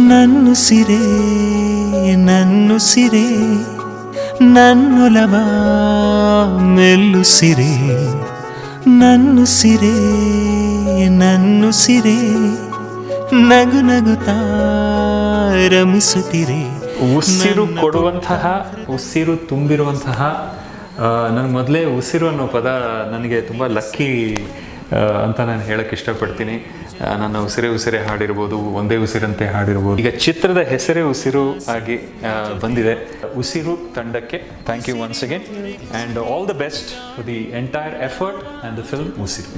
ನನ್ನುಸಿರೇ ನನ್ನುಸಿರೇ ನನ್ನೊಲವ ಮೆಲ್ಲುಸಿರೇ ನನ್ನುಸಿರೇ ನನ್ನುಸಿರೇ ನಗು ನಗುತ್ತಾ ರಮಿಸುತ್ತಿರೇ. ಉಸಿರು ಕೊಡುವಂತಹ, ಉಸಿರು ತುಂಬಿರುವಂತಹ, ನನಗೆ ಮೊದಲೇ ಉಸಿರು ಅನ್ನೋ ಪದ ನನಗೆ ತುಂಬ ಲಕ್ಕಿ ಅಂತ ನಾನು ಹೇಳಕ್ಕೆ ಇಷ್ಟಪಡ್ತೀನಿ. ನನ್ನ ಉಸಿರೇ ಉಸಿರೇ ಹಾಡಿರ್ಬೋದು, ಒಂದೇ ಉಸಿರಂತೆ ಹಾಡಿರ್ಬೋದು. ಈಗ ಚಿತ್ರದ ಹೆಸರೇ ಉಸಿರು ಆಗಿ ಬಂದಿದೆ. ಉಸಿರು ತಂಡಕ್ಕೆ thank you once again and all the best for the entire effort and the film ಉಸಿರು.